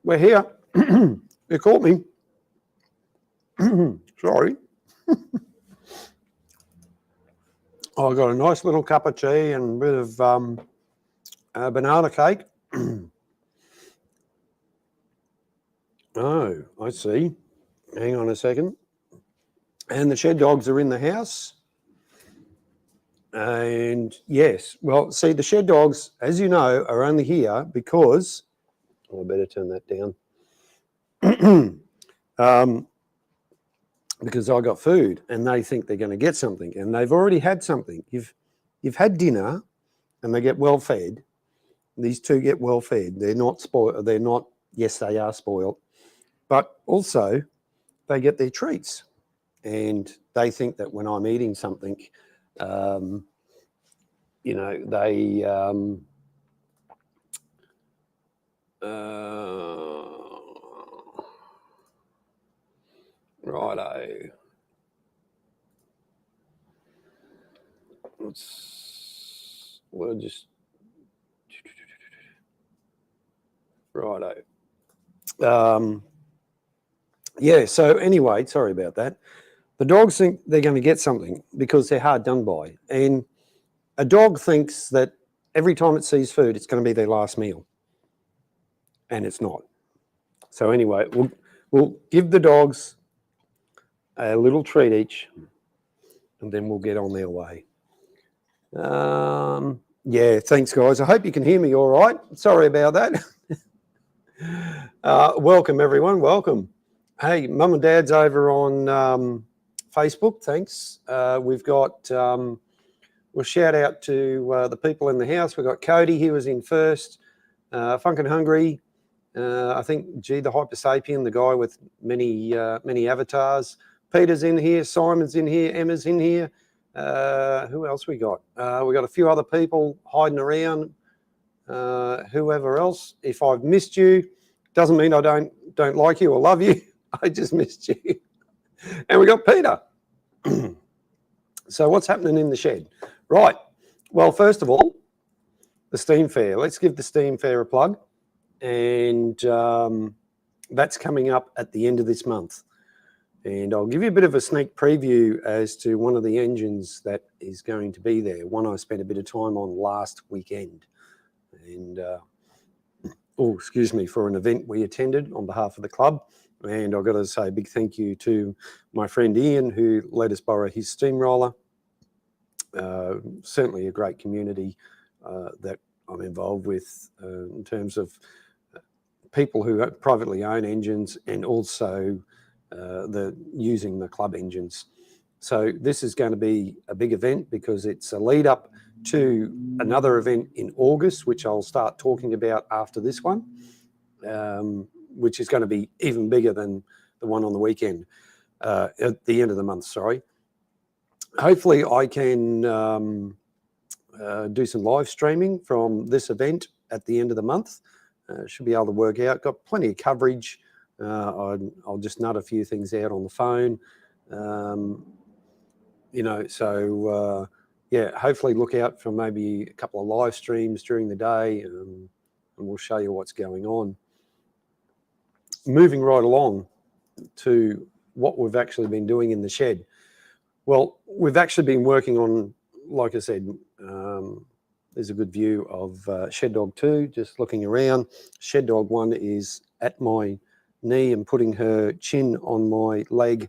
we're here. You caught me. Sorry. I got a nice little cup of tea and a bit of banana cake. Oh, I see. Hang on a second. And the shed dogs are in the house. And yes, well, see, the shed dogs, as you know, are only here because, I better turn that down, because I got food and they think they're going to get something, and they've already had something. You've had dinner and they get well fed. These two get well fed. They're not spoiled. They're not, yes, they are spoiled, but also they get their treats. And they think that when I'm eating something, you know, they righto. We'll just righto. Yeah. So anyway, sorry about that. The dogs think they're going to get something because they're hard done by, and a dog thinks that every time it sees food, it's going to be their last meal, and it's not. So anyway, we'll give the dogs a little treat each, and then we'll get on their way. Yeah, thanks, guys. I hope you can hear me all right. Sorry about that. Welcome, everyone. Welcome. Hey, Mum and Dad's over on Facebook. Thanks. We've got... we'll shout out to the people in the house. We've got Cody, he was in first. Funk and Hungry. I think G, the Hyper Sapien, the guy with many avatars. Peter's in here. Simon's in here. Emma's in here. Who else we got? We got a few other people hiding around. Whoever else. If I've missed you, doesn't mean I don't like you or love you. I just missed you. And we got Peter. So what's happening in the shed? Right. Well, first of all, the Steam Fair. Let's give the Steam Fair a plug. And that's coming up at the end of this month. And I'll give you a bit of a sneak preview as to one of the engines that is going to be there, one I spent a bit of time on last weekend. And, oh, excuse me, for an event we attended on behalf of the club. And I've got to say a big thank you to my friend Ian, who let us borrow his steamroller. Certainly a great community that I'm involved with in terms of people who privately own engines and also using the club engines. So this is going to be a big event because it's a lead up to another event in August, which I'll start talking about after this one, which is going to be even bigger than the one on the weekend, at the end of the month, sorry. Hopefully I can do some live streaming from this event at the end of the month. Should be able to work out. Got plenty of coverage. I'll just nut a few things out on the phone. You know, so yeah, hopefully look out for maybe a couple of live streams during the day, and we'll show you what's going on. Moving right along to what we've actually been doing in the shed. Well, we've actually been working on, like I said, there's a good view of Shed Dog 2, just looking around. Shed Dog 1 is at my knee and putting her chin on my leg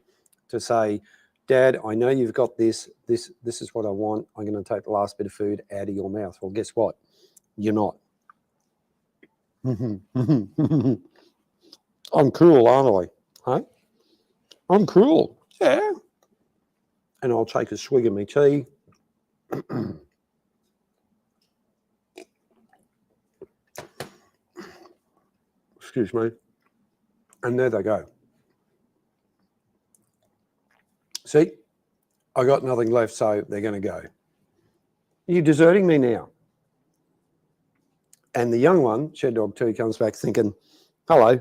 to say, Dad, I know you've got this. This is what I want. I'm going to take the last bit of food out of your mouth. Well, guess what? You're not. I'm cool, aren't I? Huh? I'm cool. Yeah. And I'll take a swig of my tea. Excuse me. And there they go. See, I got nothing left, so they're going to go. You're deserting me now. And the young one, Shed Dog 2, comes back thinking, hello,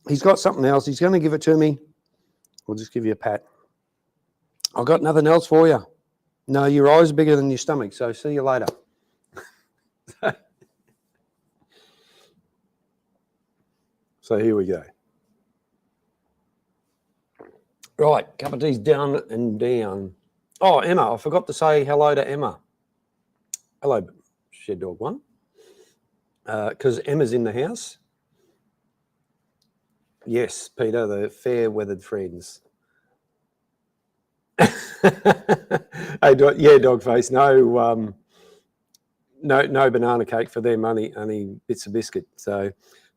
he's got something else. He's going to give it to me. We'll just give you a pat. I've got nothing else for you. No, your eyes are bigger than your stomach, so see you later. So here we go. Right, cup of tea's down and down. Oh, Emma, I forgot to say hello to Emma. Hello, Shed Dog One. Because Emma's in the house. Yes, Peter, the fair-weathered friends. Hey, yeah, Dogface. No banana cake for them. Only bits of biscuit. So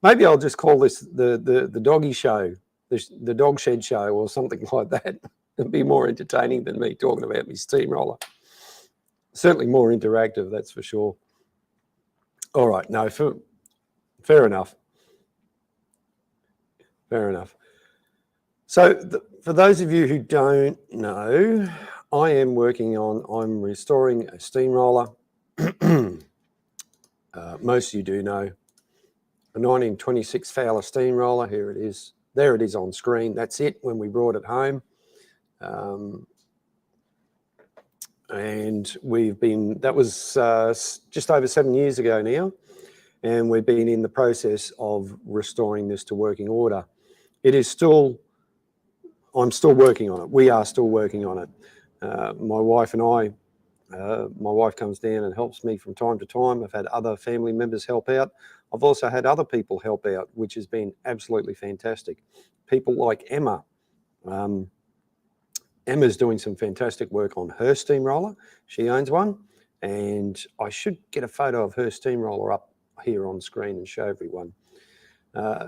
maybe I'll just call this the doggy show, the dog shed show, or something like that. It'd be more entertaining than me talking about my steamroller. Certainly more interactive, that's for sure. All right, no, fair enough. Fair enough. So for those of you who don't know, I'm restoring a steamroller. Most of you do know. A 1926 Fowler steamroller. Here it is. There it is on screen. That's it when we brought it home. And that was just over 7 years ago now. And we've been in the process of restoring this to working order. I'm still working on it. We are still working on it. My wife and I, my wife comes down and helps me from time to time. I've had other family members help out. I've also had other people help out, which has been absolutely fantastic. People like Emma. Emma's doing some fantastic work on her steamroller. She owns one, and I should get a photo of her steamroller up here on screen and show everyone.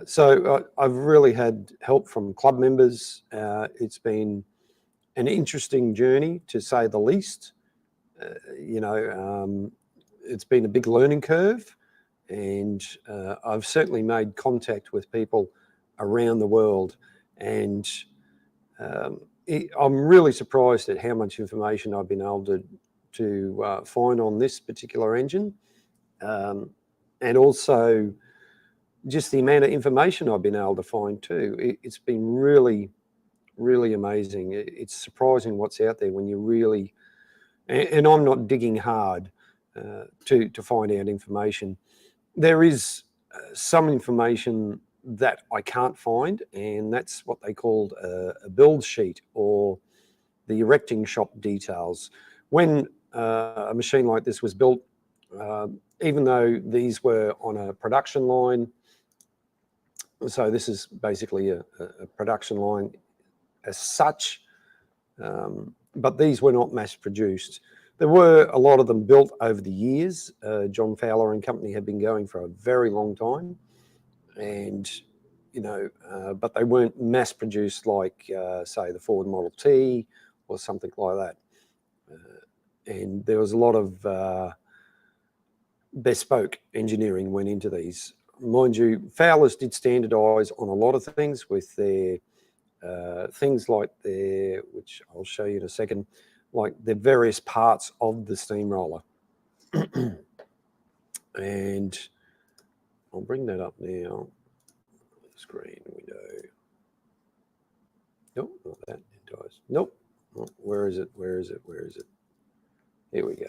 So I've really had help from club members. It's been an interesting journey, to say the least. It's been a big learning curve, and I've certainly made contact with people around the world, and I'm really surprised at how much information I've been able to find on this particular engine, and also just the amount of information I've been able to find too. It's been really, really amazing. It's surprising what's out there when you really, and I'm not digging hard to find out information. There is some information that I can't find, and that's what they called a build sheet, or the erecting shop details. When a machine like this was built, even though these were on a production line, so this is basically a production line as such, but these were not mass produced. There were a lot of them built over the years. John Fowler and company have been going for a very long time, and but they weren't mass produced like, say, the Ford Model T or something like that. And there was a lot of bespoke engineering went into these. Mind you, Fowlers did standardise on a lot of things with their things like which I'll show you in a second, like the various parts of the steamroller. And I'll bring that up now. Screen window. Nope, not that. Nope. Oh, where is it? Here we go.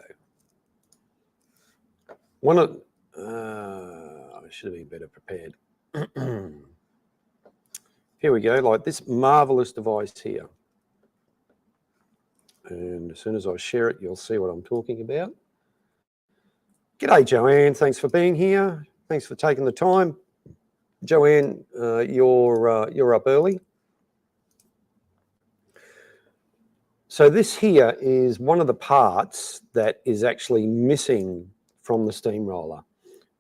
I should have been better prepared. Here we go, like this marvelous device here. And as soon as I share it, you'll see what I'm talking about. G'day, Joanne. Thanks for being here. Thanks for taking the time. Joanne, you're up early. So this here is one of the parts that is actually missing from the steamroller.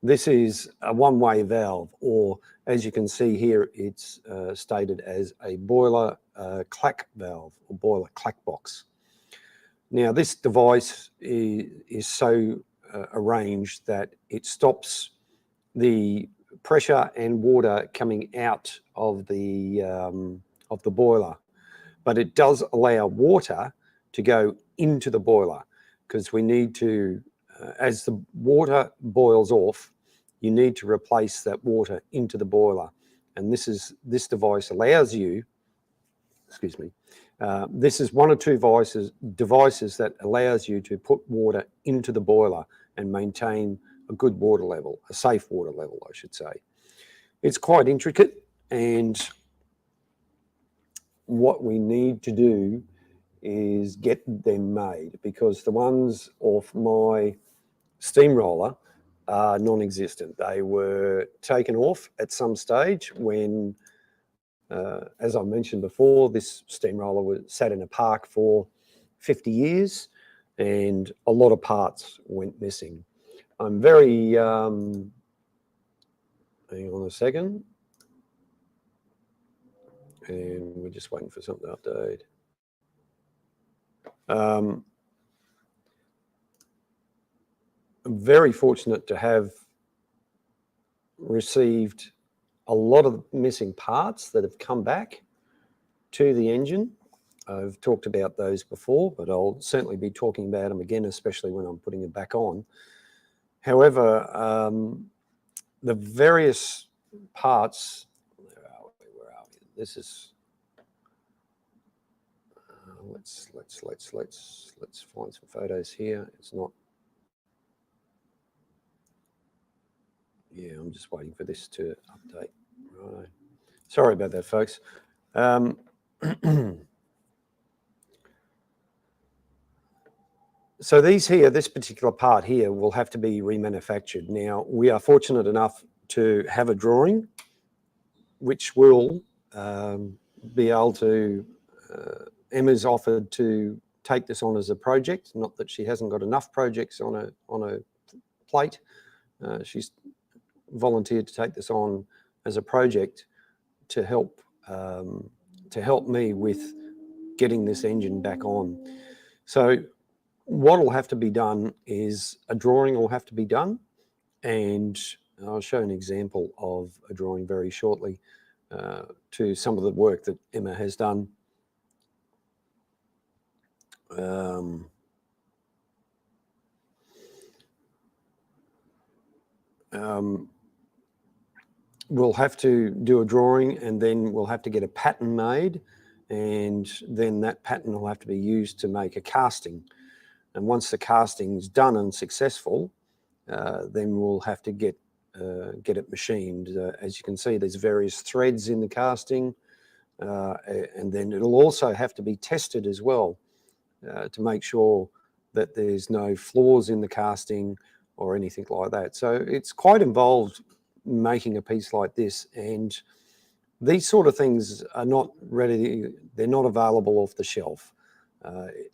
This is a one-way valve, or as you can see here, it's stated as a boiler clack valve, or boiler clack box. Now this device is so arranged that it stops the pressure and water coming out of the boiler, but it does allow water to go into the boiler, because we need to, as the water boils off, you need to replace that water into the boiler. And this device allows you, excuse me, this is one or two devices that allows you to put water into the boiler and maintain a good water level, a safe water level, I should say. It's quite intricate. And what we need to do is get them made, because the ones off my steamroller are non-existent. They were taken off at some stage when, as I mentioned before, this steamroller was sat in a park for 50 years and a lot of parts went missing. I'm very, hang on a second, and we're just waiting for something to update. I'm very fortunate to have received a lot of missing parts that have come back to the engine. I've talked about those before, but I'll certainly be talking about them again, especially when I'm putting it back on. However, the various parts, where are we? This is, let's find some photos here. It's not, yeah, I'm just waiting for this to update. Right. Sorry about that, folks. So these here, this particular part here will have to be remanufactured. Now, we are fortunate enough to have a drawing which will be able to, Emma's offered to take this on as a project. Not that she hasn't got enough projects on a plate. She's volunteered to take this on as a project to help me with getting this engine back on. So what will have to be done is a drawing will have to be done, and I'll show an example of a drawing very shortly to some of the work that Emma has done. We'll have to do a drawing, and then we'll have to get a pattern made, and then that pattern will have to be used to make a casting. And once the casting is done and successful, then we'll have to get it machined. As you can see, there's various threads in the casting, and then it'll also have to be tested as well to make sure that there's no flaws in the casting or anything like that. So it's quite involved making a piece like this, and these sort of things are not ready, they're not available off the shelf.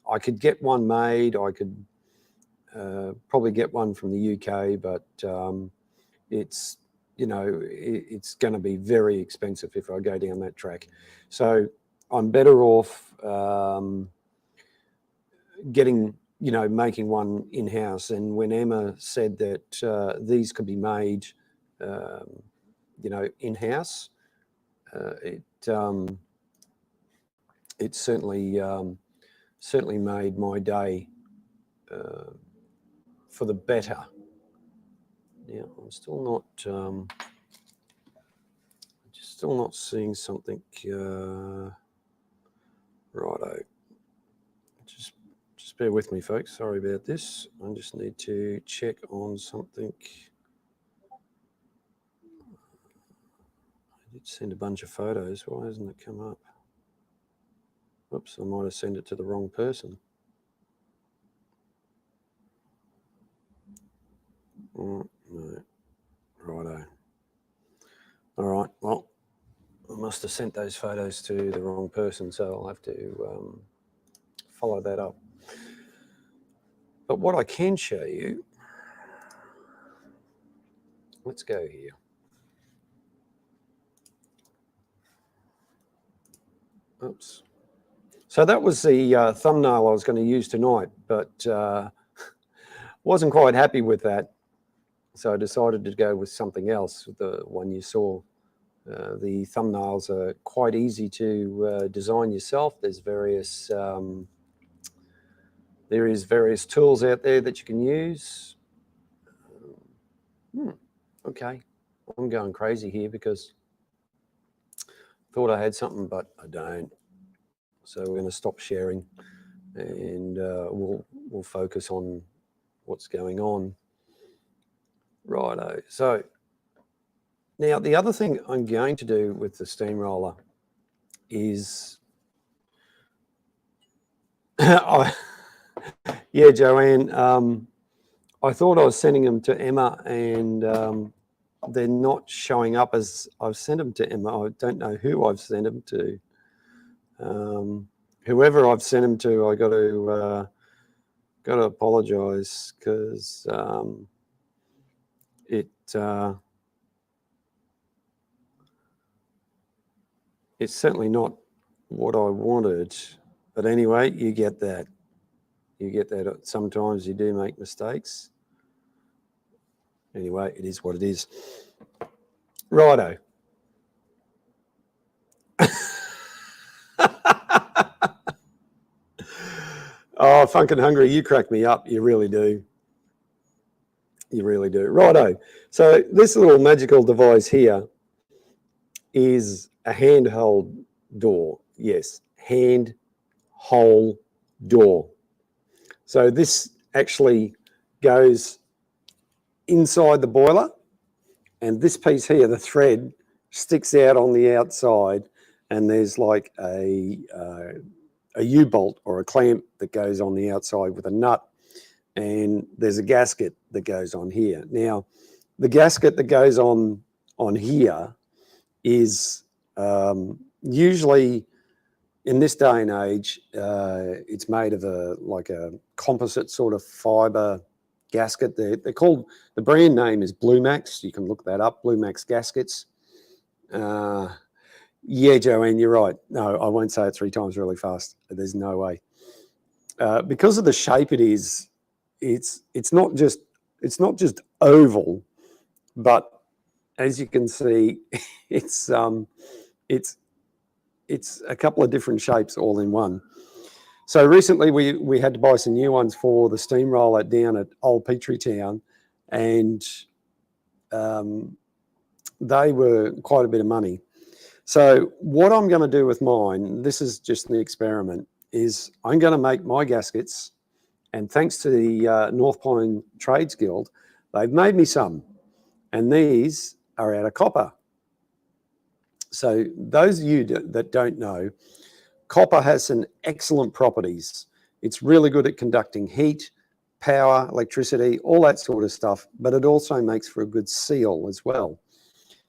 I could get one made, I could probably get one from the UK, but it's, you know, it's going to be very expensive if I go down that track. So I'm better off getting, you know, making one in-house. And when Emma said that these could be made, you know, in-house, it certainly made my day for the better. Now, I'm still not seeing something. Righto. Just bear with me, folks. Sorry about this. I just need to check on something. I did send a bunch of photos. Why hasn't it come up? Oops, I might have sent it to the wrong person. Oh, no. Righto. All right. Well, I must have sent those photos to the wrong person, so I'll have to follow that up. But what I can show you, let's go here. Oops. So that was the thumbnail I was going to use tonight, but wasn't quite happy with that. So I decided to go with something else, the one you saw. The thumbnails are quite easy to design yourself. There's various tools out there that you can use. Okay, I'm going crazy here because I thought I had something, but I don't. So we're going to stop sharing, and we'll focus on what's going on. Righto. So Now, the other thing I'm going to do with the steamroller is, yeah, Joanne, I thought I was sending them to Emma, and they're not showing up as I've sent them to Emma. I don't know who I've sent them to. Whoever I've sent them to, I got to apologise, because it's certainly not what I wanted. But anyway, you get that. You get that. Sometimes you do make mistakes. Anyway, it is what it is. Righto. Oh, Funkin' Hungry, you crack me up. You really do. You really do. Righto. So this little magical device here is a handhold door. Yes, handhold door. So this actually goes inside the boiler, and this piece here, the thread, sticks out on the outside, and there's like a U-bolt or a clamp that goes on the outside with a nut, and there's a gasket that goes on here. Now, the gasket that goes on here is usually, in this day and age, it's made of like a composite sort of fibre gasket. They're called, the brand name is Blue Max. You can look that up, Blue Max gaskets. Yeah, Joanne, you're right. No, I won't say it 3 times really fast. There's no way. Because of the shape it is, it's not just oval, but as you can see, it's a couple of different shapes all in one. So recently we had to buy some new ones for the steamroller down at Old Petrie Town, and they were quite a bit of money. So what I'm going to do with mine, this is just an experiment, is I'm going to make my gaskets, and thanks to the North Pine Trades Guild, they've made me some, and these are out of copper. So those of you that don't know, copper has some excellent properties. It's really good at conducting heat, power, electricity, all that sort of stuff, but it also makes for a good seal as well.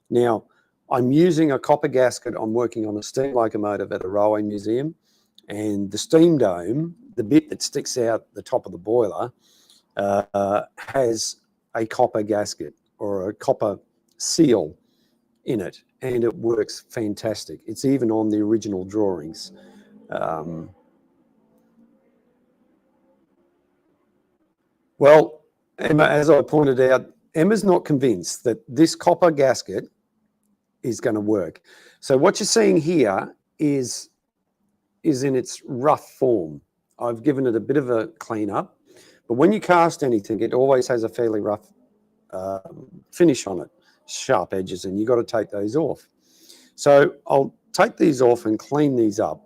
Now, I'm using a copper gasket. I'm working on a steam locomotive at a railway museum, and the steam dome, the bit that sticks out the top of the boiler, has a copper gasket or a copper seal in it, and it works fantastic. It's even on the original drawings. Well, Emma, as I pointed out, Emma's not convinced that this copper gasket is going to work. So what you're seeing here is in its rough form. I've given it a bit of a clean up, but when you cast anything, it always has a fairly rough finish on it, sharp edges, and you've got to take those off. So I'll take these off and clean these up.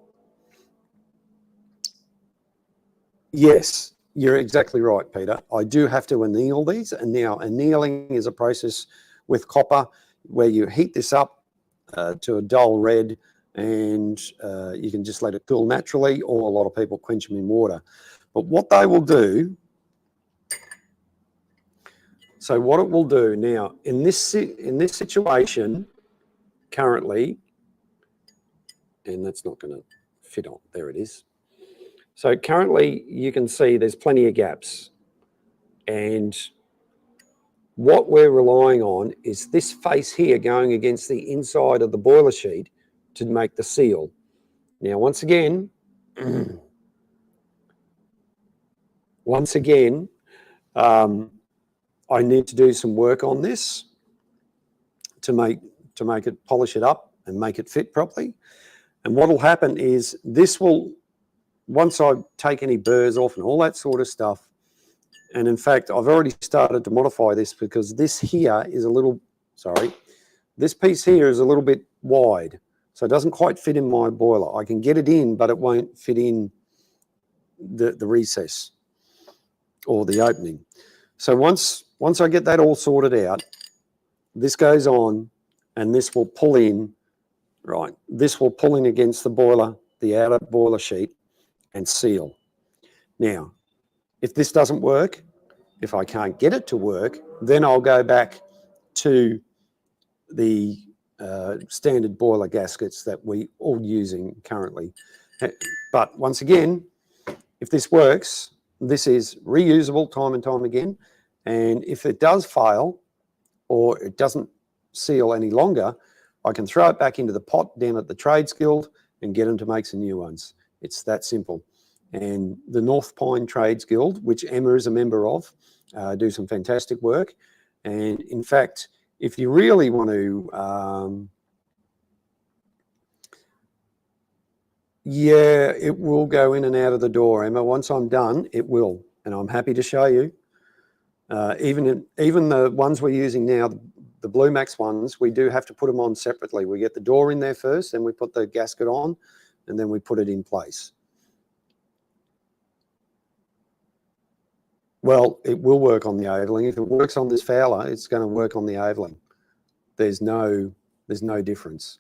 Yes, you're exactly right, Peter. I do have to anneal these, and now annealing is a process with copper where you heat this up to a dull red, and you can just let it cool naturally, or a lot of people quench them in water. But what they will do, so what it will do now, in this situation currently, and that's not going to fit on, there it is. So currently you can see there's plenty of gaps, and what we're relying on is this face here going against the inside of the boiler sheet to make the seal. Now, once again, I need to do some work on this to make it, polish it up and make it fit properly. And what will happen is this will, once I take any burrs off and all that sort of stuff, and in fact, I've already started to modify this because this here is a little, this piece here is a little bit wide. So it doesn't quite fit in my boiler. I can get it in, but it won't fit in the recess or the opening. So once I get that all sorted out, this goes on, and this will pull in, right? This will pull in against the boiler, the outer boiler sheet, and seal. Now, if this doesn't work, if I can't get it to work, then I'll go back to the standard boiler gaskets that we all using currently. But once again, if this works, this is reusable time and time again. And if it does fail or it doesn't seal any longer, I can throw it back into the pot down at the Trades Guild and get them to make some new ones. It's that simple. And the North Pine Trades Guild, which Emma is a member of, do some fantastic work. And in fact, if you really want to, yeah, it will go in and out of the door, Emma. Once I'm done, it will. And I'm happy to show you. Even the ones we're using now, the Blue Max ones, we do have to put them on separately. We get the door in there first, then we put the gasket on, and then we put it in place. Well, it will work on the ovaling. If it works on this Fowler, it's going to work on the ovaling. There's no difference.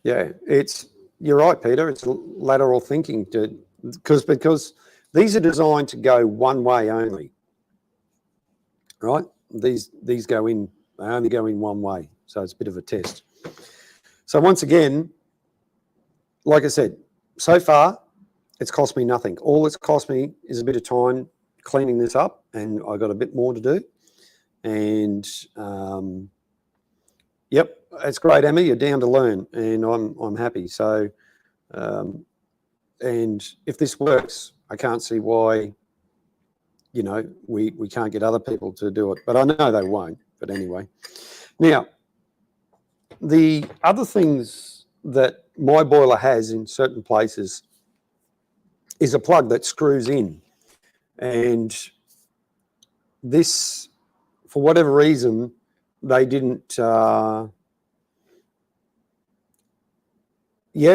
Yeah, you're right, Peter. It's lateral thinking because these are designed to go one way only, right? These go in, they only go in one way. So it's a bit of a test. So once again, like I said, so far, it's cost me nothing. All it's cost me is a bit of time cleaning this up, and I got a bit more to do. And yep, it's great, Emma. You're down to learn, and I'm happy. So, and if this works, I can't see why, you know, we can't get other people to do it. But I know they won't. But anyway, now the other things that my boiler has in certain places is a plug that screws in, and this, for whatever reason, they didn't. Yeah,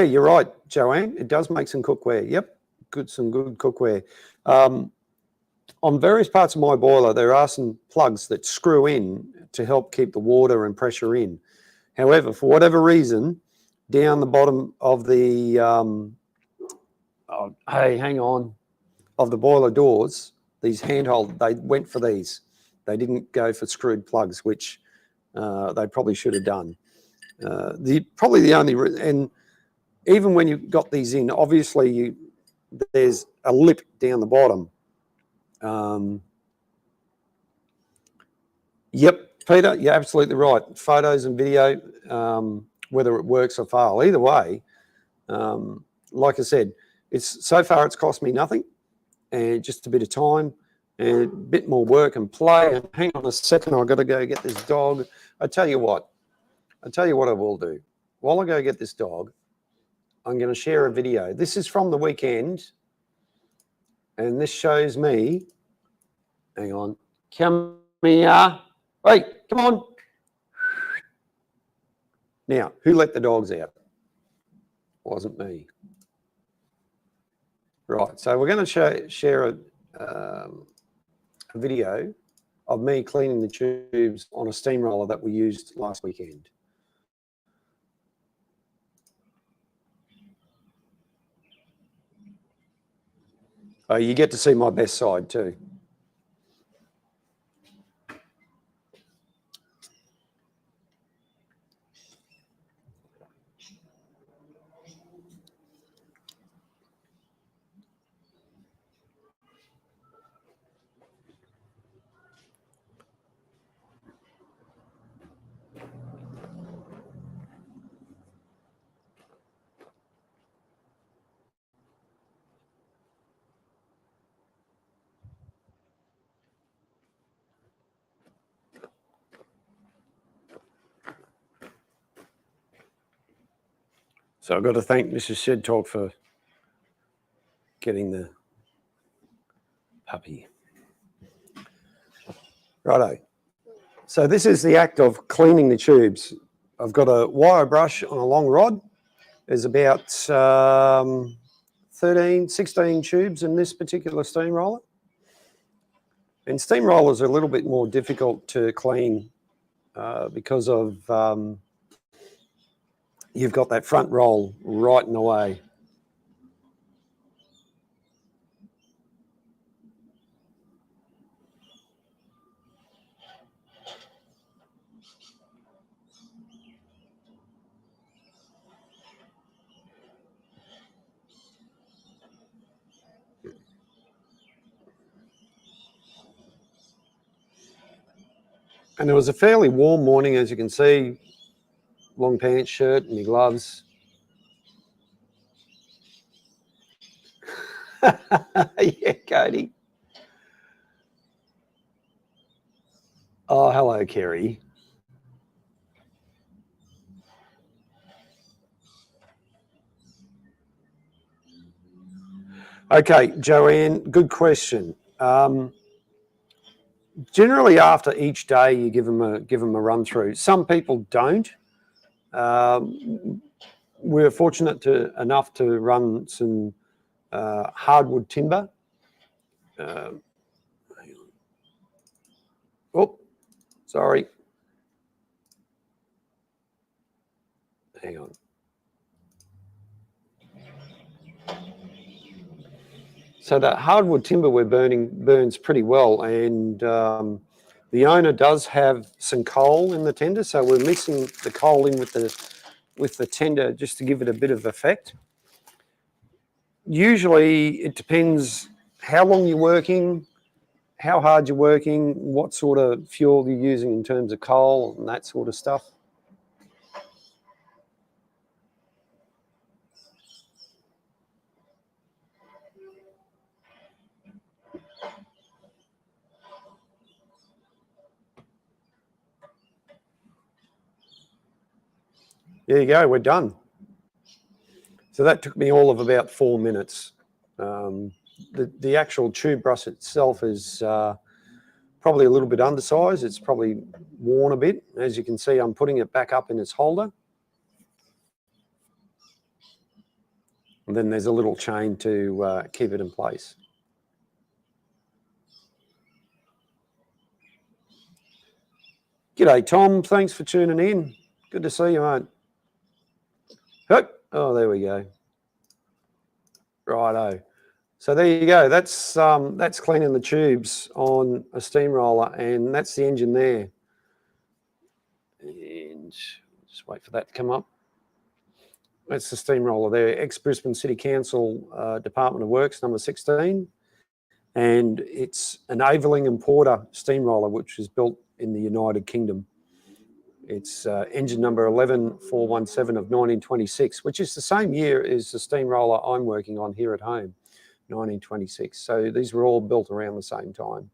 you're right, Joanne. It does make some cookware. Yep, some good cookware. On various parts of my boiler, there are some plugs that screw in to help keep the water and pressure in. However, for whatever reason, down the bottom of the hey, hang on, of the boiler doors, these handhold, they went for these. They didn't go for screwed plugs, which they probably should have done. Probably the only, and even when you got these in, obviously there's a lip down the bottom. Yep, Peter, you're absolutely right. Photos and video, whether it works or fail, either way, like I said, so far it's cost me nothing, and just a bit of time and a bit more work and play. And hang on a second, I've got to go get this dog. I tell you what I will do. While I go get this dog, I'm going to share a video. This is from the weekend, and this shows me, hang on, come here. Hey, come on. Now, who let the dogs out? Wasn't me. Right, so we're going to share a video of me cleaning the tubes on a steamroller that we used last weekend. Oh, you get to see my best side too. So I've got to thank Mrs. Shed Talk for getting the puppy. Righto. So this is the act of cleaning the tubes. I've got a wire brush on a long rod. There's about 16 tubes in this particular steamroller. And steamrollers are a little bit more difficult to clean because of you've got that front roll right in the way. And it was a fairly warm morning, as you can see. Long pants, shirt, and your gloves. Yeah, Cody. Oh, hello, Kerry. Okay, Joanne, good question. Generally, after each day, you give them a run through. Some people don't. We're fortunate enough to run some hardwood timber. Oh, sorry. Hang on. So that hardwood timber we're burning burns pretty well, and the owner does have some coal in the tender, so we're mixing the coal in with the tender just to give it a bit of effect. Usually, it depends how long you're working, how hard you're working, what sort of fuel you're using in terms of coal and that sort of stuff. There you go, we're done. So that took me all of about 4 minutes. The actual tube brush itself is probably a little bit undersized. It's probably worn a bit. As you can see, I'm putting it back up in its holder. And then there's a little chain to keep it in place. G'day, Tom. Thanks for tuning in. Good to see you, mate. Oh, there we go. Righto. So there you go. That's cleaning the tubes on a steamroller, and that's the engine there. And just wait for that to come up. That's the steamroller there, ex-Brisbane City Council Department of Works, number 16. And it's an Aveling and Porter steamroller, which was built in the United Kingdom. It's engine number 11417 of 1926, which is the same year as the steamroller I'm working on here at home, 1926. So these were all built around the same time.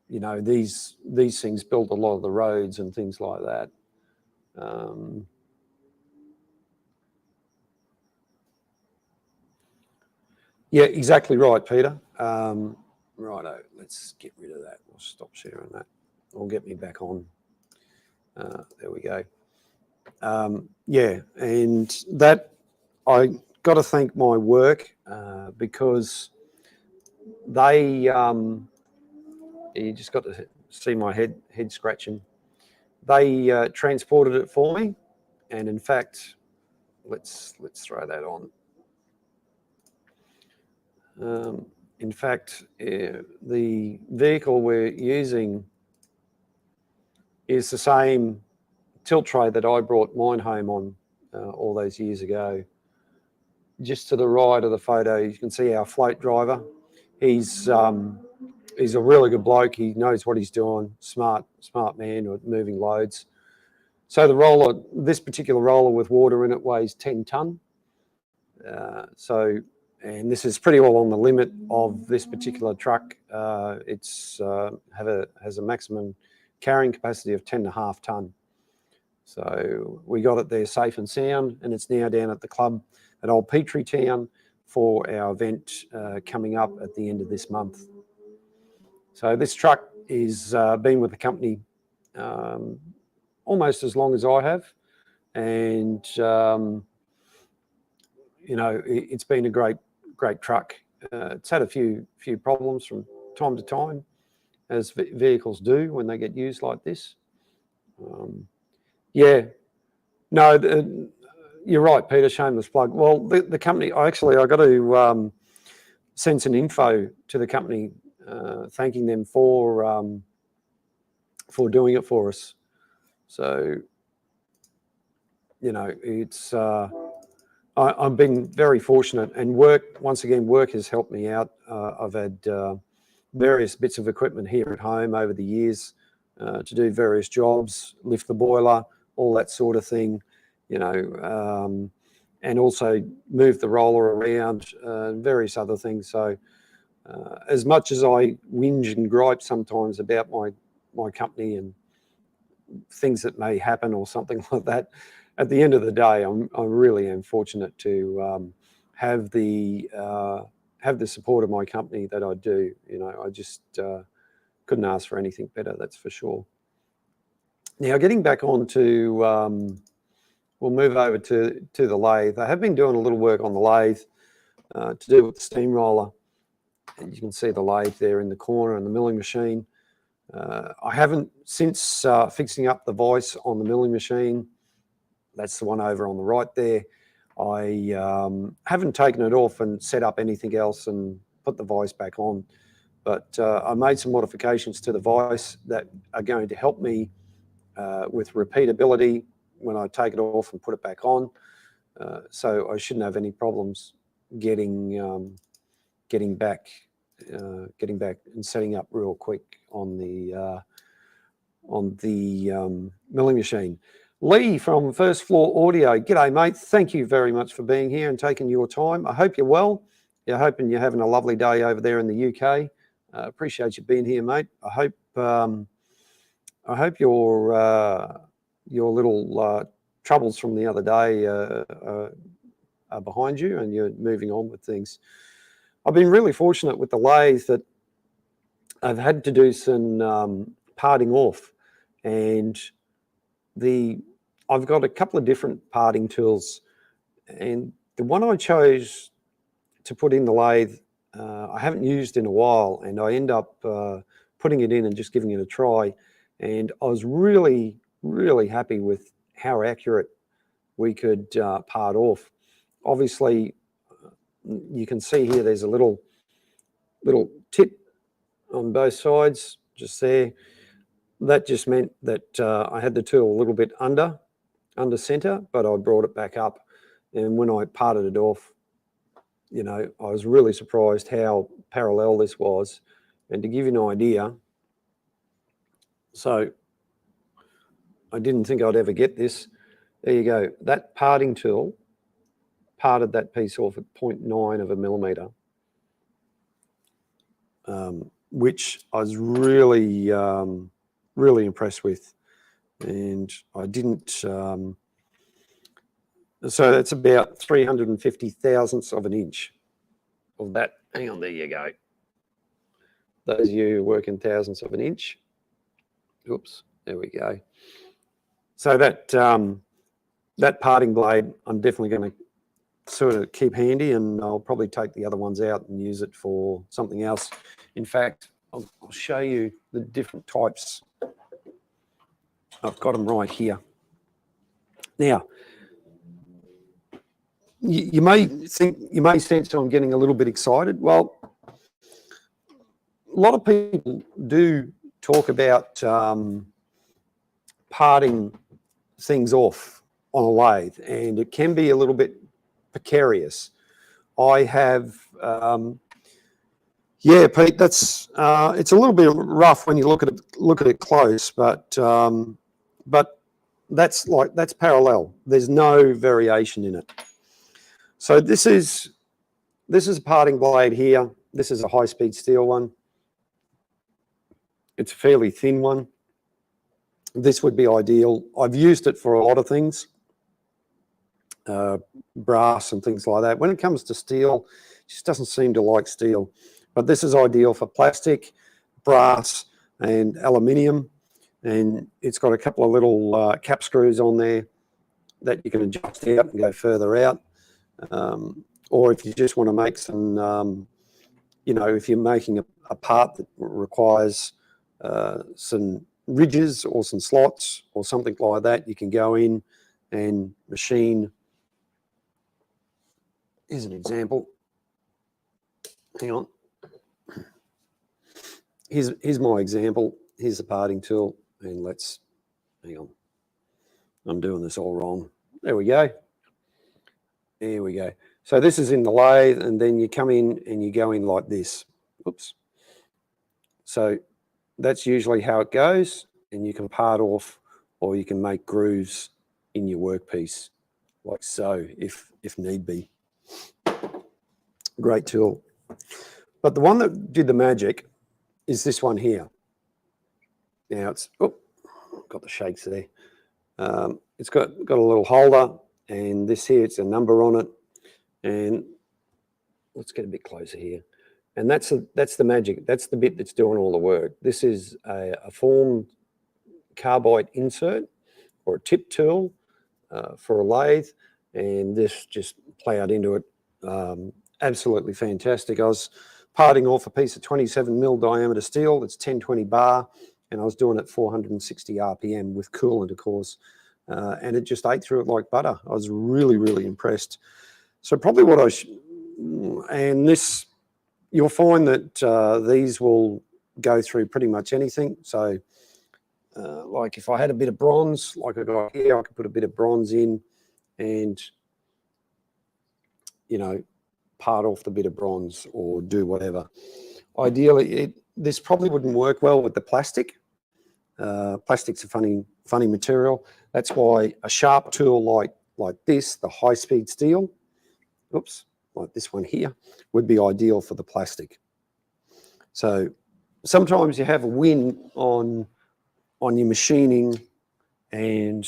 You know, these things built a lot of the roads and things like that. Yeah, exactly right, Peter. Righto, let's get rid of that. We'll stop sharing that. I'll get me back on. There we go. Yeah, and that I got to thank my work because they, you just got to see my head scratching. They transported it for me, and in fact, let's throw that on. In fact, the vehicle we're using is the same tilt tray that I brought mine home on all those years ago. Just to the right of the photo, you can see our float driver. He's a really good bloke. He knows what he's doing. Smart man with moving loads. So the roller, this particular roller with water in it, weighs 10 tonne. And this is pretty well on the limit of this particular truck. It's has a maximum carrying capacity of 10.5 tonne. So we got it there safe and sound, and it's now down at the club at Old Petrie Town for our event coming up at the end of this month. So this truck is been with the company almost as long as I have, and you know, it's been a great truck. it's had a few problems from time to time, as vehicles do when they get used like this. Yeah, no, you're right, Peter. Shameless plug. Well, the company, I got to send some info to the company, thanking them for doing it for us. So, you know, it's I've been very fortunate, and work has helped me out. I've had various bits of equipment here at home over the years to do various jobs, lift the boiler, all that sort of thing, you know, and also move the roller around, various other things. So as much as I whinge and gripe sometimes about my company and things that may happen or something like that, at the end of the day, I really am fortunate to have the support of my company that I do. You know, I just couldn't ask for anything better, that's for sure. Now, getting back on to, we'll move over to the lathe. I have been doing a little work on the lathe to do with the steamroller. And you can see the lathe there in the corner and the milling machine. I haven't, since fixing up the vise on the milling machine, that's the one over on the right there, I haven't taken it off and set up anything else and put the vise back on. But I made some modifications to the vise that are going to help me with repeatability when I take it off and put it back on. So I shouldn't have any problems getting back and setting up real quick on the milling machine. Lee from First Floor Audio. G'day, mate. Thank you very much for being here and taking your time. I hope you're well. You're hoping you're having a lovely day over there in the UK. Appreciate you being here, mate. I hope your little troubles from the other day are behind you and you're moving on with things. I've been really fortunate with the lathe that I've had to do some parting off, and I've got a couple of different parting tools, and the one I chose to put in the lathe I haven't used in a while, and I end up putting it in and just giving it a try, and I was really, really happy with how accurate we could part off. Obviously, you can see here there's a little tip on both sides, just there. That just meant that I had the tool a little bit under center, but I brought it back up. And when I parted it off, you know, I was really surprised how parallel this was. And to give you an idea, so I didn't think I'd ever get this. There you go. That parting tool parted that piece off at 0.9 of a millimeter, which I was really, really impressed with. And I didn't, so that's about 350 thousandths of an inch of that. Hang on, there you go. Those of you who work in thousandths of an inch. Oops, there we go. So that, that parting blade, I'm definitely going to sort of keep handy, and I'll probably take the other ones out and use it for something else. In fact, I'll show you the different types. I've got them right here. Now, you may sense I'm getting a little bit excited. Well, a lot of people do talk about parting things off on a lathe, and it can be a little bit precarious. I have, yeah, Pete, that's it's a little bit rough when you look at it close, but that's parallel. There's no variation in it. So this is a parting blade here. This is a high-speed steel one. It's a fairly thin one. This would be ideal. I've used it for a lot of things, brass and things like that. When it comes to steel, it just doesn't seem to like steel. But this is ideal for plastic, brass, and aluminium. And it's got a couple of little cap screws on there that you can adjust out and go further out. Or if you just want to make some you know, if you're making a part that requires some ridges or some slots or something like that, you can go in and machine. Here's an example. Hang on. Here's my example. Here's the parting tool, and let's, hang on. I'm doing this all wrong. There we go. There we go. So this is in the lathe, and then you come in and you go in like this. Oops. So that's usually how it goes, and you can part off, or you can make grooves in your workpiece, like so, if need be. Great tool. But the one that did the magic is this one here. Now it's, oh, got the shakes there. It's got a little holder, and this here, it's a number on it. And let's get a bit closer here. And that's the magic. That's the bit that's doing all the work. This is a formed carbide insert or a tip tool for a lathe, and this just plowed into it. Absolutely fantastic. I was parting off a piece of 27 mil diameter steel that's 1020 bar, and I was doing it 460 RPM with coolant, of course, and it just ate through it like butter. I was really, really impressed. So probably what and this, you'll find that these will go through pretty much anything. So like if I had a bit of bronze, like I got here, I could put a bit of bronze in and, you know, part off the bit of bronze or do whatever. Ideally, this probably wouldn't work well with the plastic. Plastic's a funny material. That's why a sharp tool like this, the high-speed steel, oops, like this one here, would be ideal for the plastic. So sometimes you have a win on your machining, and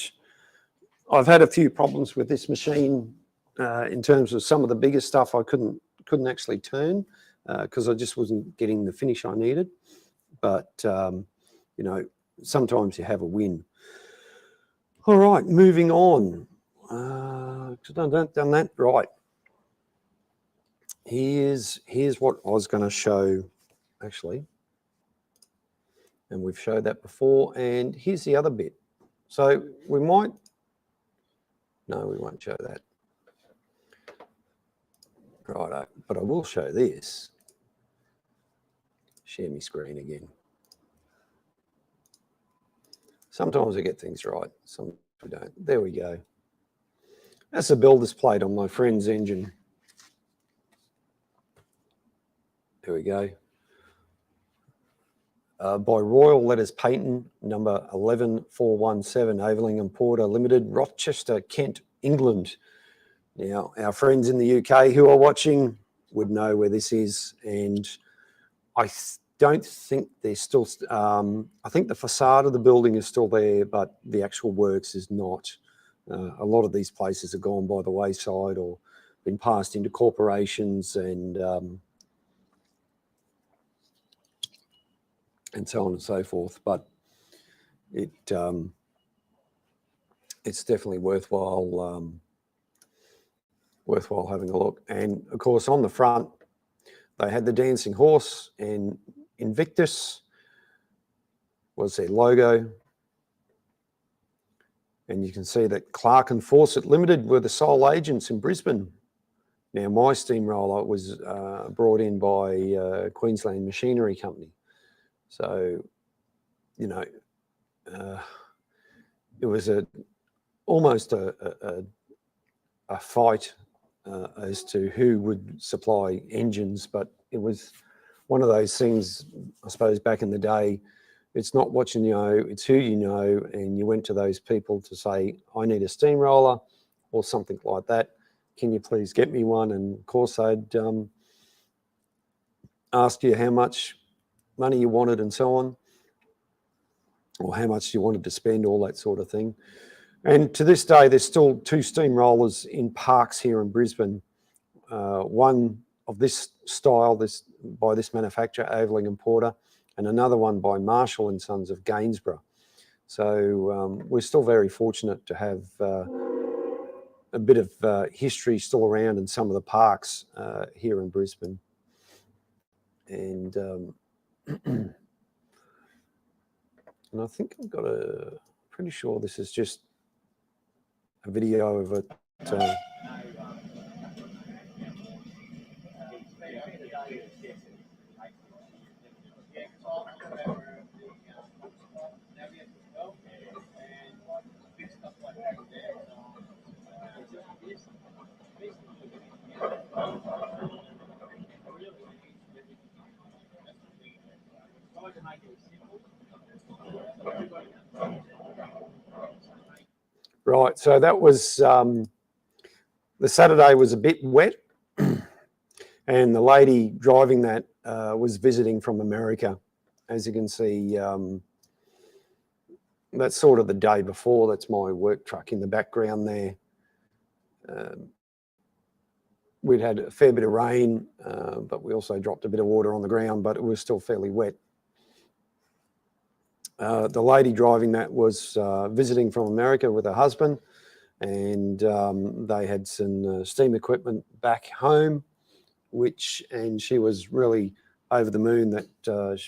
I've had a few problems with this machine in terms of some of the bigger stuff I couldn't actually turn because I just wasn't getting the finish I needed. But you know, sometimes you have a win. All right, moving on. Done that right. Here's what I was going to show, actually, and we've showed that before. And here's the other bit. So we might, no, we won't show that. Right, but I will show this. Share my screen again. Sometimes I get things right, sometimes we don't. There we go. That's a builder's plate on my friend's engine. There we go. By Royal Letters Patent, number 11417, Aveling & Porter Limited, Rochester, Kent, England. Now, our friends in the UK who are watching would know where this is, and I don't think they're still, I think the facade of the building is still there, but the actual works is not. A lot of these places have gone by the wayside or been passed into corporations and so on and so forth. But it's definitely worthwhile having a look. And of course, on the front, they had the dancing horse, and Invictus was their logo. And you can see that Clark and Fawcett Limited were the sole agents in Brisbane. Now, my steamroller was brought in by Queensland Machinery Company. So, you know, it was almost a fight as to who would supply engines, but it was one of those things, I suppose, back in the day. It's not what you know, it's who you know, and you went to those people to say, I need a steamroller or something like that. Can you please get me one? And of course, they'd ask you how much money you wanted and so on, or how much you wanted to spend, all that sort of thing. And to this day, there's still 2 steamrollers in parks here in Brisbane. One of this style, by this manufacturer, Aveling & Porter, and another one by Marshall & Sons of Gainsborough. So we're still very fortunate to have a bit of history still around in some of the parks here in Brisbane. And and I think I've got pretty sure this is just a video of it. Right, so that was the Saturday was a bit wet, and the lady driving that was visiting from America. As you can see, that's sort of the day before. That's my work truck in the background there. We'd had a fair bit of rain, but we also dropped a bit of water on the ground, but it was still fairly wet. The lady driving that was visiting from America with her husband, and they had some steam equipment back home, and she was really over the moon that,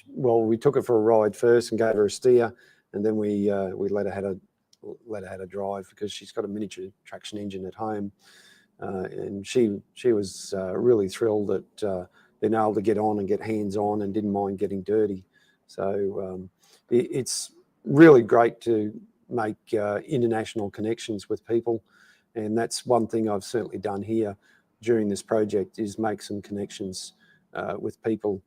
well, we took her for a ride first and gave her a steer, and then we let her have a drive because she's got a miniature traction engine at home. And she was really thrilled at being able to get on and get hands on and didn't mind getting dirty. So it's really great to make international connections with people. And that's one thing I've certainly done here during this project, is make some connections with people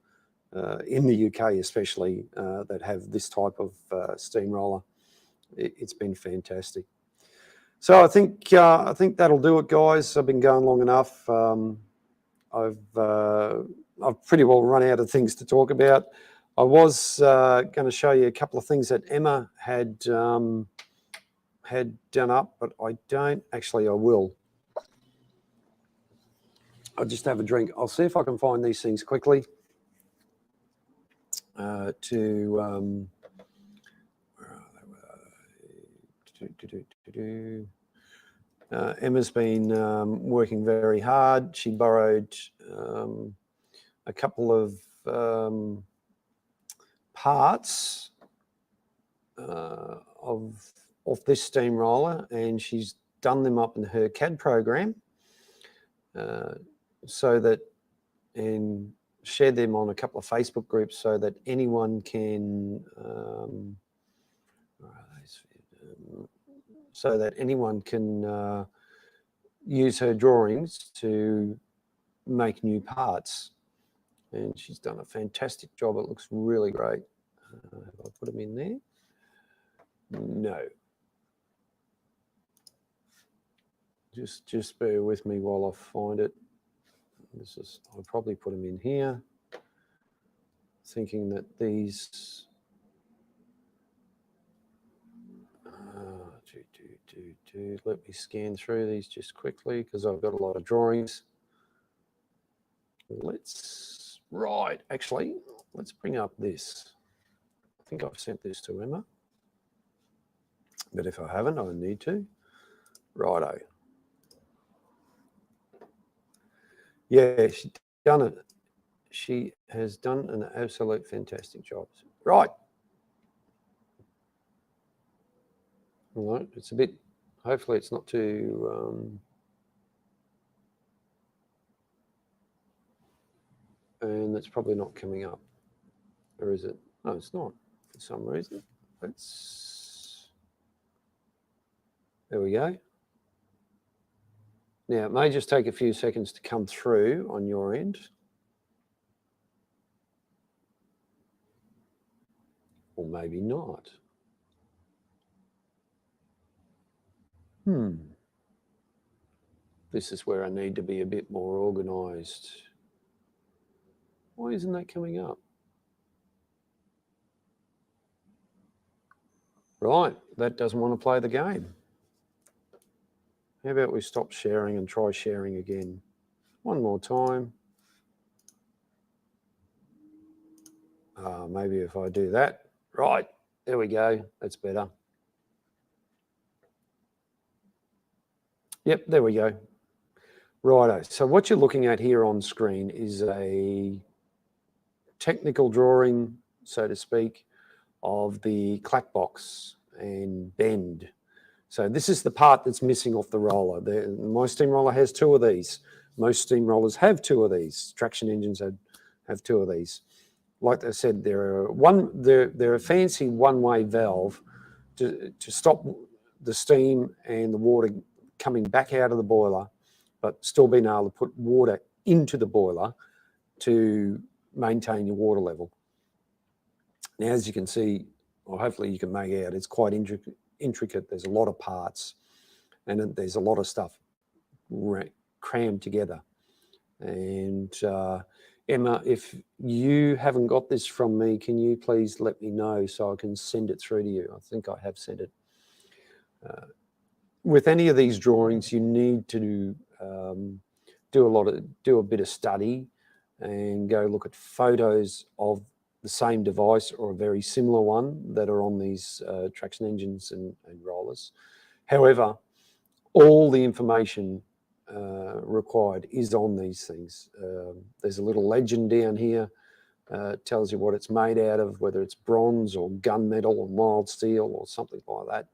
in the UK especially that have this type of steamroller. It's been fantastic. So I think that'll do it, guys. I've been going long enough. I've pretty well run out of things to talk about. I was going to show you a couple of things that Emma had done up, but I don't. Actually, I will. I'll just have a drink. I'll see if I can find these things quickly. Where are they? Emma's been working very hard. She borrowed a couple of parts of this steamroller, and she's done them up in her CAD program so that, and shared them on a couple of Facebook groups so that anyone can use her drawings to make new parts. And she's done a fantastic job. It looks really great. Have I put them in there? No. Just bear with me while I find it. I'll probably put them in here, thinking that these. Let me scan through these just quickly because I've got a lot of drawings. Actually, let's bring up this. I think I've sent this to Emma, but if I haven't, I need to. Righto. Yeah, she's done it. She has done an absolute fantastic job. Right. All right, it's a bit, hopefully it's not too, and it's probably not coming up. Or is it? No, it's not for some reason. There we go. Now, it may just take a few seconds to come through on your end. Or maybe not. This is where I need to be a bit more organized. Why isn't that coming up? Right, that doesn't want to play the game. How about we stop sharing and try sharing again? One more time. Maybe if I do that. Right, there we go. That's better. Yep, there we go. Righto. So what you're looking at here on screen is a technical drawing, so to speak, of the clack box and bend. So this is the part that's missing off the roller. My steamroller has two of these. Most steamrollers have two of these. Traction engines have two of these. Like I said, they're a fancy one-way valve to stop the steam and the water coming back out of the boiler, but still being able to put water into the boiler to maintain your water level. Now, as you can see, or hopefully you can make out, it's quite intricate. There's a lot of parts, and there's a lot of stuff crammed together. And Emma, if you haven't got this from me, can you please let me know so I can send it through to you? I think I have sent it. With any of these drawings, you need to do a bit of study and go look at photos of the same device or a very similar one that are on these traction engines and rollers. However, all the information required is on these things. There's a little legend down here, tells you what it's made out of, whether it's bronze or gunmetal or mild steel or something like that.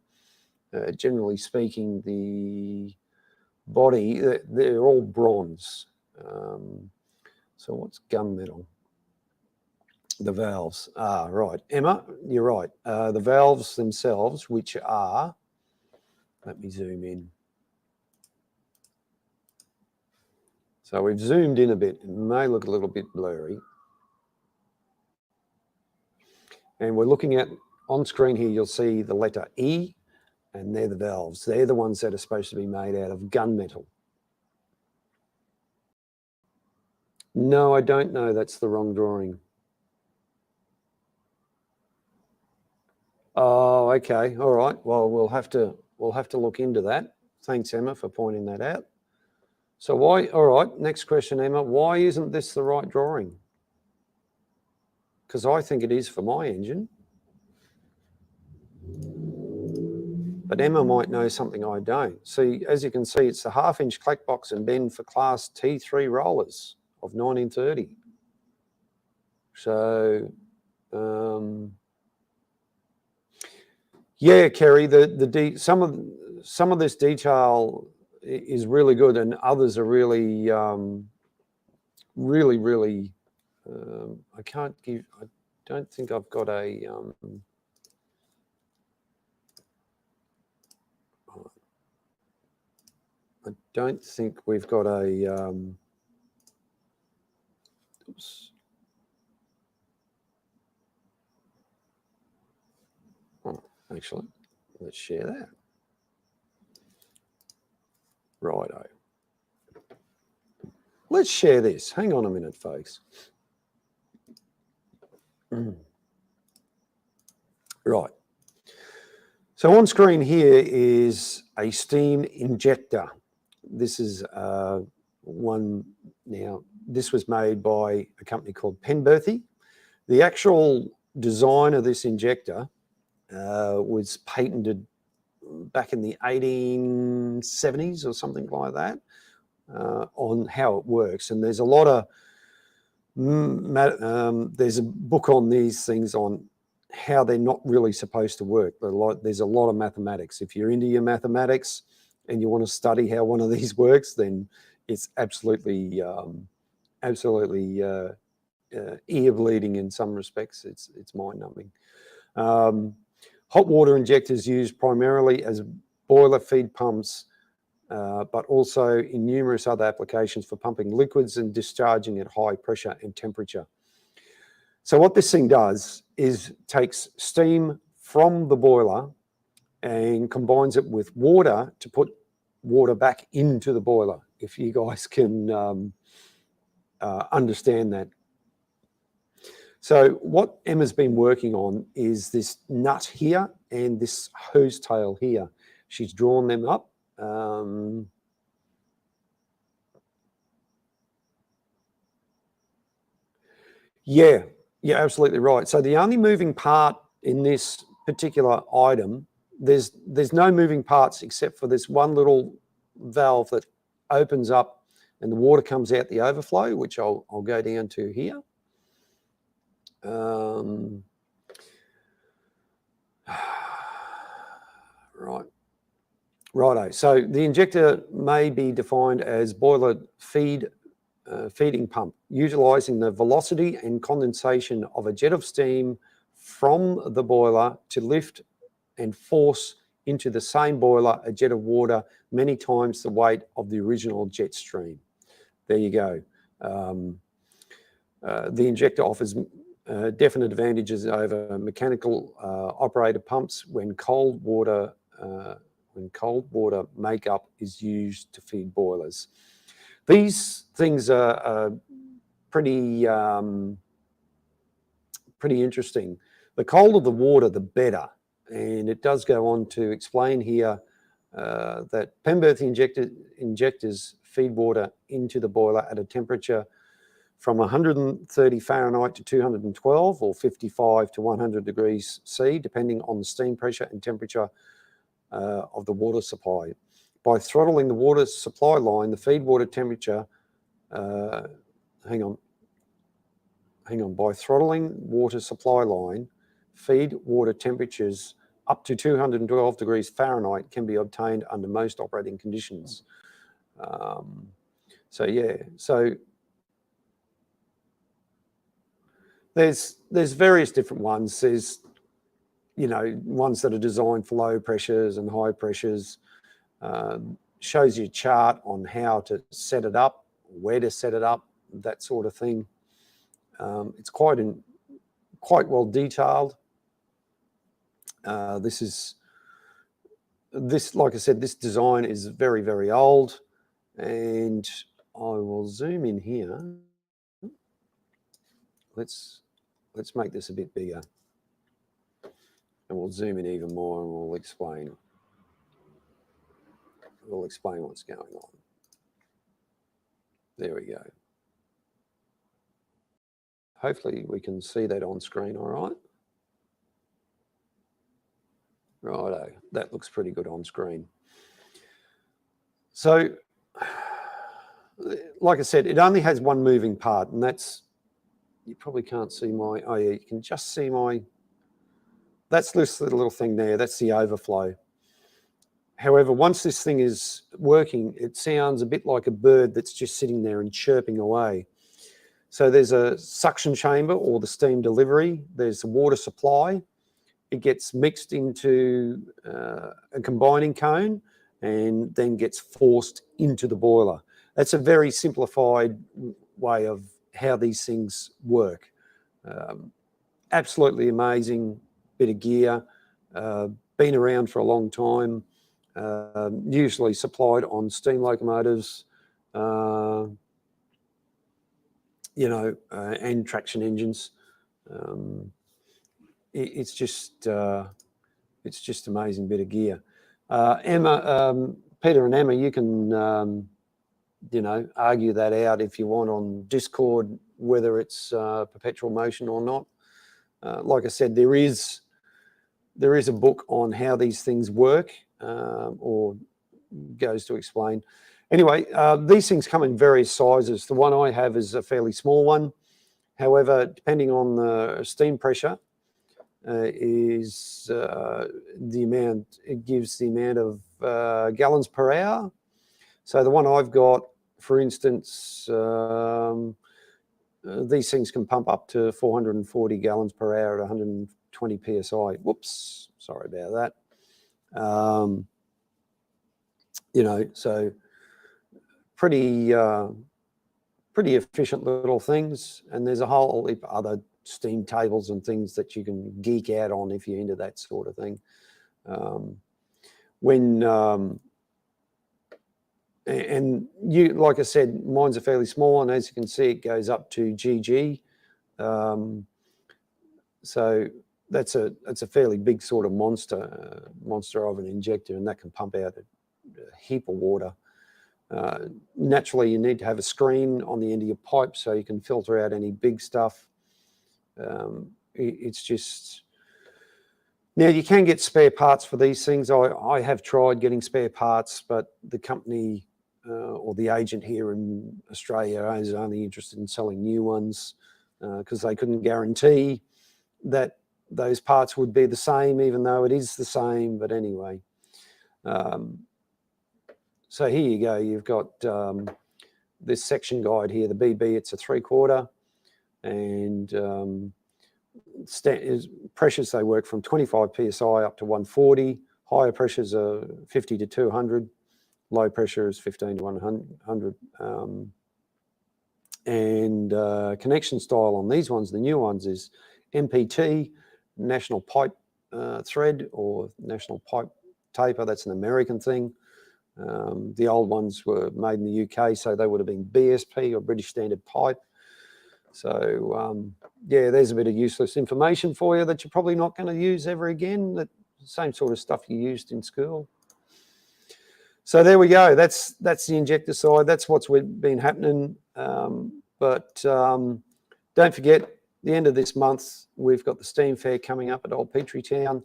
Generally speaking, the body, they're all bronze. So what's gunmetal? The valves. Right. Emma, you're right. The valves themselves, which are, let me zoom in. So we've zoomed in a bit. It may look a little bit blurry. And we're looking at, on screen here, you'll see the letter E, and they're the valves. They're the ones that are supposed to be made out of gunmetal. No, I don't know. That's the wrong drawing. Oh, okay. All right. Well, we'll have to look into that. Thanks, Emma, for pointing that out. So why? All right. Next question, Emma. Why isn't this the right drawing? Because I think it is for my engine. But Emma might know something I don't. See, as you can see, it's the half-inch clack box and bend for Class T3 rollers of 1930. So, yeah, Kerry, some of this detail is really good, and others are really, really. I don't think I've got a. I don't think we've got a. Oops. Oh, actually, let's share that. Righto. Let's share this. Hang on a minute, folks. Right. So on screen here is a steam injector. This is one now. This was made by a company called Penberthy. The actual design of this injector was patented back in the 1870s or something like that, on how it works. And there's a lot of there's a book on these things on how they're not really supposed to work. There's a lot of mathematics. If you're into your mathematics and you want to study how one of these works, then it's absolutely ear bleeding in some respects. It's mind-numbing. Hot water injectors used primarily as boiler feed pumps, but also in numerous other applications for pumping liquids and discharging at high pressure and temperature. So what this thing does is takes steam from the boiler and combines it with water to put water back into the boiler, if you guys can understand that. So what Emma's been working on is this nut here and this hose tail here. She's drawn them up. Yeah, absolutely right. So the only moving part in this particular item, there's no moving parts except for this one little valve that opens up and the water comes out the overflow, which I'll go down to here. Right. Righto. So the injector may be defined as boiler feeding pump, utilising the velocity and condensation of a jet of steam from the boiler to lift and force into the same boiler a jet of water many times the weight of the original jet stream. There you go. The injector offers definite advantages over mechanical operated pumps when cold water makeup is used to feed boilers. These things are pretty interesting. The colder the water, the better. And it does go on to explain here that Pemberth injectors feed water into the boiler at a temperature from 130 Fahrenheit to 212 or 55 to 100 degrees C, depending on the steam pressure and temperature of the water supply. By throttling the water supply line, the feed water temperature, by throttling water supply line, feed water temperatures up to 212 degrees Fahrenheit can be obtained under most operating conditions. So there's various different ones. There's, ones that are designed for low pressures and high pressures. Shows you a chart on how to set it up, where to set it up, that sort of thing. It's quite well detailed. Like I said, this design is very, very old, and I will zoom in here. Let's make this a bit bigger, and we'll zoom in even more, and we'll explain what's going on. There we go. Hopefully we can see that on screen all right. Righto, that looks pretty good on screen. So, like I said, it only has one moving part, and that's, you probably can't see my, oh yeah, you can just see my, that's this little thing there, that's the overflow. However, once this thing is working, it sounds a bit like a bird that's just sitting there and chirping away. So there's a suction chamber or the steam delivery, there's the water supply. It gets mixed into a combining cone and then gets forced into the boiler. That's a very simplified way of how these things work. Absolutely amazing bit of gear, been around for a long time, usually supplied on steam locomotives, and traction engines. It's just amazing bit of gear. Emma, Peter and Emma, you can argue that out if you want on Discord, whether it's perpetual motion or not. Like I said, there is a book on how these things work, or goes to explain. Anyway, these things come in various sizes. The one I have is a fairly small one. However, depending on the steam pressure, is the amount, it gives the amount of gallons per hour. So the one I've got, for instance, these things can pump up to 440 gallons per hour at 120 psi. Whoops, sorry about that. So pretty efficient little things, and there's a whole heap of other steam tables and things that you can geek out on if you're into that sort of thing. And you, like I said, mine's a fairly small one. As you can see, it goes up to GG. So that's a fairly big sort of monster of an injector, and that can pump out a heap of water. Naturally, you need to have a screen on the end of your pipe so you can filter out any big stuff. It's just, now you can get spare parts for these things. I have tried getting spare parts, but the company or the agent here in Australia is only interested in selling new ones. because they couldn't guarantee that those parts would be the same, even though it is the same. But anyway, so here you go. You've got this section guide here, the BB, it's a 3/4, and pressures, they work from 25 psi up to 140. Higher pressures are 50 to 200. Low pressure is 15 to 100. Connection style on these ones, the new ones, is MPT, National Pipe Thread, or National Pipe Taper. That's an American thing. The old ones were made in the UK, so they would have been BSP, or British Standard Pipe. So, yeah, there's a bit of useless information for you that you're probably not going to use ever again. That same sort of stuff you used in school. So there we go. That's the injector side. That's what's been happening. But don't forget, the end of this month, we've got the Steam Fair coming up at Old Petrie Town.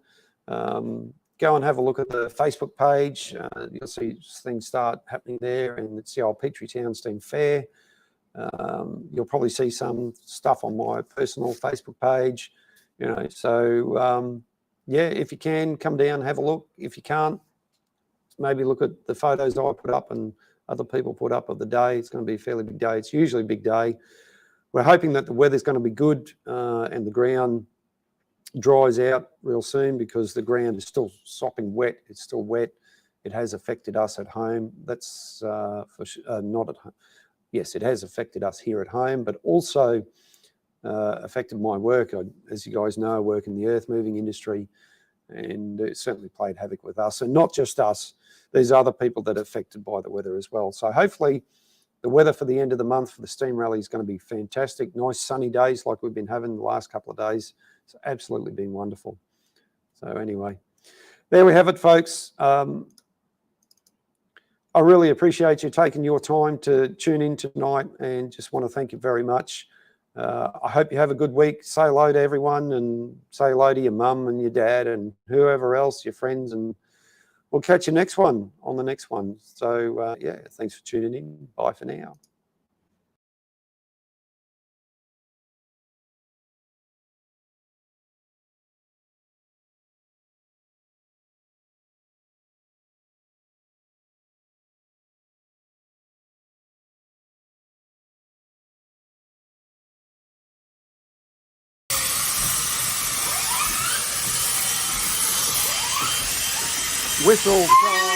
Go and have a look at the Facebook page. You'll see things start happening there, and it's the Old Petrie Town Steam Fair. You'll probably see some stuff on my personal Facebook page. So yeah, if you can, come down, have a look. If you can't, maybe look at the photos I put up and other people put up of the day. It's going to be a fairly big day. It's usually a big day. We're hoping that the weather's going to be good and the ground dries out real soon, because the ground is still sopping wet. It's still wet. It has affected us at home. That's not at home. Yes, it has affected us here at home, but also affected my work. As you guys know, I work in the earth moving industry, and it certainly played havoc with us. And not just us, there's other people that are affected by the weather as well. So hopefully the weather for the end of the month for the steam rally is going to be fantastic. Nice sunny days like we've been having the last couple of days. It's absolutely been wonderful. So anyway, there we have it, folks. I really appreciate you taking your time to tune in tonight, and just want to thank you very much. I hope you have a good week. Say hello to everyone, and say hello to your mum and your dad and whoever else, your friends, and we'll catch you on the next one. So yeah, thanks for tuning in. Bye for now. Whistle.